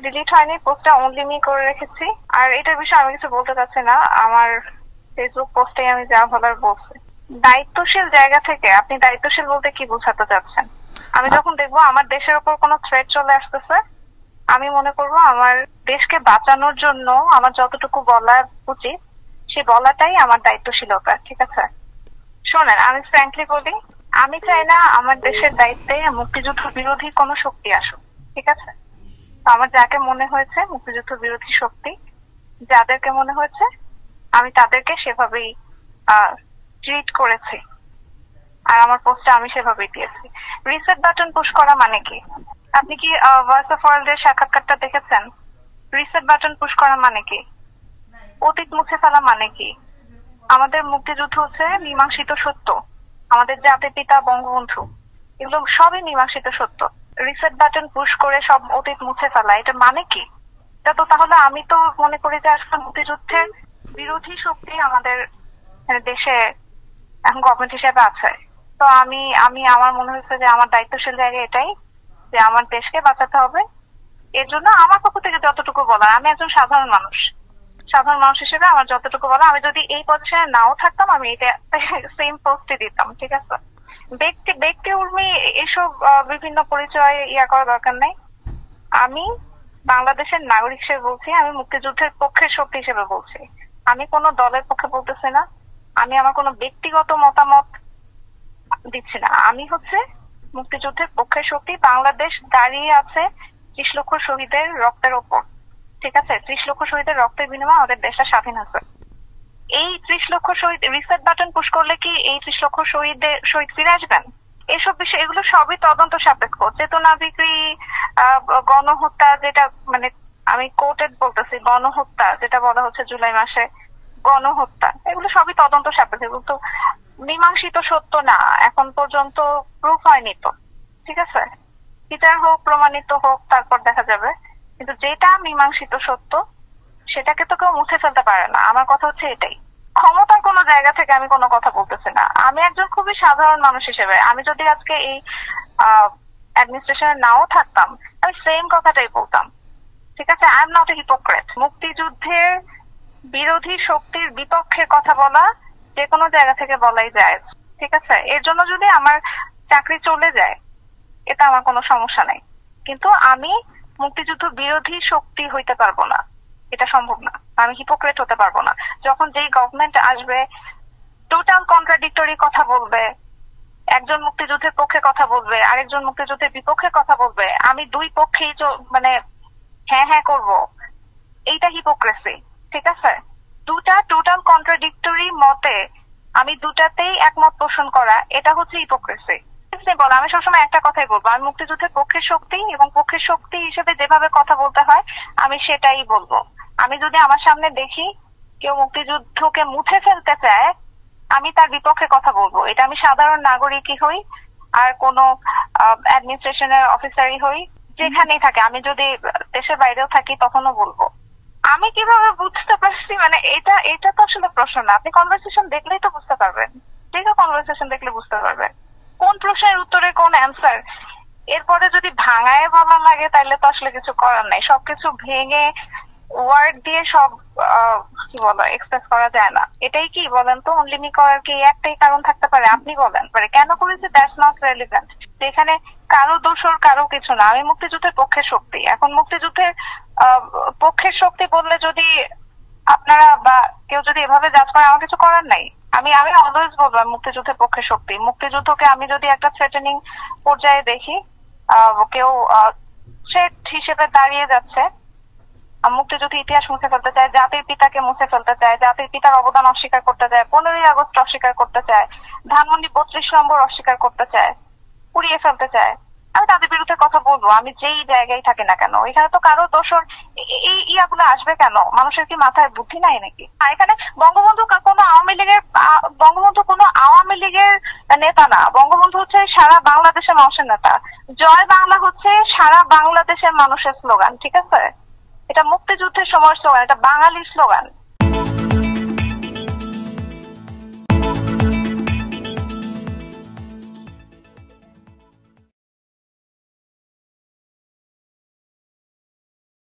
Delete হয়নি, পোস্টটা only me করে রেখেছি। আর এটার বিষয়ে আমি কিছু বলতে চাচ্ছি না, আমার ফেসবুক পোস্টে আমি যা বলার বলছি। দায়িত্বশীল জায়গা থেকে আপনি দায়িত্বশীল বলতে কি বোঝাতে চাচ্ছেন? আমি যখন দেখবো আমার দেশের উপর কোনো থ্রেট চলে আসতেছে, আমি মনে করবো আমার দেশকে বাঁচানোর জন্য আমার যতটুকু বলা উচিত সে বলাটাই আমার দায়িত্বশীলতা, ঠিক আছে? শোনেন, আমি ফ্র্যাঙ্কলি বলি, আমি চাই না আমার দেশের দায়িত্বে মুক্তিযুদ্ধ বিরোধী কোনো শক্তি আসুক, ঠিক আছে? তো আমার যাকে মনে হয়েছে মুক্তিযুদ্ধ বিরোধী শক্তি, যাদেরকে মনে হয়েছে, আমি তাদেরকে সেভাবেই ট্রিট করেছি, আর আমার পোস্টে আমি সেভাবেই দিয়েছি। রিসেট বাটন পুশ করা মানে কি? আপনি কি ভয়েস অফ ওয়ার্ল্ড এর সাক্ষাৎকারটা দেখেছেন? রিসেট বাটন পুশ করা মানে কি? অতীত মুছে ফেলা মানে কি? আমাদের মুক্তিযুদ্ধ হচ্ছে মীমাংসিত সত্য, আমাদের জাতির পিতা বঙ্গবন্ধু, এগুলো সবই মীমাংসিত সত্য। রিসেট বাটন পুশ করে সব অতীত মুছে ফেলা, এটা মানে কি? এটা তো তাহলে আমি তো মনে করি যে আসলে মুক্তিযুদ্ধের বিরোধী শক্তি আমাদের দেশে এখন গভর্নমেন্ট হিসেবে আছে। তো আমি আমি আমার মনে হচ্ছে যে আমার দায়িত্বশীল জায়গা এটাই যে আমার দেশকে বাঁচাতে হবে। এর জন্য আমার পক্ষ থেকে যতটুকু বলা, আমি একজন সাধারণ মানুষ, সাধারণ মানুষ হিসেবে আমার যতটুকু বলা, আমি যদি এই পজিশনে নাও থাকতাম আমি এটা সেম পোস্টে দিতাম, ঠিক আছে? ব্যক্তি ব্যক্তি উর্মি এসব বিভিন্ন পরিচয় করা দরকার নাই। আমি বাংলাদেশের নাগরিক হিসেবে বলছি, আমি মুক্তিযুদ্ধের পক্ষের শক্তি হিসেবে বলছি, আমি কোনো দলের পক্ষে বলতেছি না, আমি আমার কোনো ব্যক্তিগত মতামত দিচ্ছি না। আমি হচ্ছে মুক্তিযুদ্ধের পক্ষের শক্তি। বাংলাদেশ দাঁড়িয়ে আছে 30 লক্ষ শহীদের রক্তের ওপর, ঠিক আছে? 30 লক্ষ শহীদের রক্তের বিনিময়ে আমাদের দেশটা স্বাধীন হয়েছে। এই 30 লক্ষ শহীদ, রিসেট বাটন পুশ করলে কি এই 30 লক্ষ শহীদ ফিরে আসবেন? এসব বিষয়, এগুলো সবই তদন্ত সাপেক্ষ। চেতনা বিক্রি, গণহত্যা, যেটা মানে আমি কোর্টেড বলতেছি, গণহত্যা যেটা বলা হচ্ছে জুলাই মাসে গণহত্যা, এগুলো সবই তদন্ত সাপেক্ষ, এগুলো তো মীমাংসিত সত্য না, এখন পর্যন্ত প্রুফ হয়নি তো, ঠিক আছে? বিচার হোক, প্রমাণিত হোক, তারপর দেখা যাবে। কিন্তু যেটা মীমাংসিত সত্য সেটাকে তো কেউ মুছে ফেলতে পারে না। আমার কথা হচ্ছে এটাই। ক্ষমতার কোনো জায়গা থেকে আমি কোনো কথা বলতেছি না, আমি একজন খুবই সাধারণ মানুষ হিসেবে, আমি যদি আজকে এই অ্যাডমিনিস্ট্রেশনে নাও থাকতাম আমি সেম কথাটাই বলতাম, ঠিক আছে? I am not a hypocrite. মুক্তিযুদ্ধের বিরোধী শক্তির বিপক্ষে কথা বলা যে কোনো জায়গা থেকে বলাই যায়, ঠিক আছে? এর জন্য যদি আমার চাকরি চলে যায় এটা আমার কোনো সমস্যা নাই, কিন্তু আমি মুক্তিযুদ্ধ বিরোধী শক্তি হইতে পারবো না, এটা সম্ভব না। আমি হিপোক্রেট হতে পারবো না। যখন যেই গভর্নমেন্ট আসবে টোটাল কন্ট্রাডিক্টরি কথা বলবে, একজন মুক্তিযুদ্ধের পক্ষে কথা বলবে, আরেকজন মুক্তিযুদ্ধের বিপক্ষে কথা বলবে, আমি দুই পক্ষেই মানে হ্যাঁ হ্যাঁ করব, এইটা হিপোক্রেসি, ঠিক আছে? দুটা টোটাল কন্ট্রাডিক্টরি মতে আমি দুটাতেই একমত পোষণ করা, এটা হচ্ছে হিপোক্রেসি। বল, আমি সবসময় একটা কথাই বলবো, আমি মুক্তিযুদ্ধের পক্ষের শক্তি এবং পক্ষের শক্তি হিসেবে যেভাবে কথা বলতে হয় আমি সেটাই বলবো। আমি যদি আমার সামনে দেখি কেউ মুক্তিযুদ্ধকে মুছে ফেলতে চায় আমি তার বিপক্ষে কথা বলবো, এটা আমি সাধারণ নাগরিকই হই আর কোনো অ্যাডমিনিস্ট্রেশনের অফিসারই হই, যেখানেই থাকে, আমি যদি দেশের বাইরেও থাকি তখনও বলবো। আমি কিভাবে বুঝতে পারছি মানে এটা এটা তো আসলে প্রশ্ন না, আপনি কনভারসেশন দেখলেই তো বুঝতে পারবেন, ঠিক আছে? কনভারসেশন দেখলে বুঝতে পারবেন কোন প্রশ্নের উত্তরে কোন অ্যান্সার। এরপরে যদি ভাঙায় বলা লাগে তাহলে তো আসলে কিছু করার নাই, সবকিছু ভেঙে ওয়ার্ড দিয়ে সব কি বলো এক্সপ্রেস করা যায় না। এটাই কি বলেন তো, অনলিমি করার কি একটাই কারণ থাকতে পারে? আপনি বলেন পারে কেন করেছে, দ্যাটস নট রেলিভেন্ট। এখানে কারো দোষর কারো কিছু না, আমি মুক্তিযুদ্ধের পক্ষের শক্তি। এখন মুক্তিযুদ্ধের পক্ষের শক্তি বললে যদি আপনারা বা কেউ যদি এভাবে জাজ করে আমার কিছু করার নাই। আমি অলওয়েজ বলবো মুক্তিযুদ্ধের পক্ষে শক্তি। মুক্তিযুদ্ধকে আমি যদি একটা থ্রেটেনিং পর্যায়ে দেখি, কেউ থ্রেট হিসেবে দাঁড়িয়ে যাচ্ছে, মুক্তিযুদ্ধ ইতিহাস মুছে ফেলতে চায়, জাতির পিতাকে মুছে ফেলতে চায়, জাতির পিতার অবদান অস্বীকার করতে চায়, 15ই আগস্ট অস্বীকার করতে চায়, ধানমন্ডি 32 নম্বর অস্বীকার করতে চায়, পুড়িয়ে ফেলতে চায়, আমি তাদের বিরুদ্ধে কথা বলবো, আমি যেই জায়গায় থাকি না কেন। এখানে তো কারো দোষর এই ইয়াগুলো আসবে কেন? মানুষের কি মাথায় বুদ্ধি নাই নাকি? এখানে বঙ্গবন্ধু কোনো আওয়ামী লীগের নেতা না, বঙ্গবন্ধু হচ্ছে সারা বাংলাদেশের মানুষের নেতা। জয় বাংলা হচ্ছে সারা বাংলাদেশের মানুষের স্লোগান, ঠিক আছে? এটা মুক্তিযুদ্ধের সময় স্লোগান, এটা বাঙালির স্লোগান।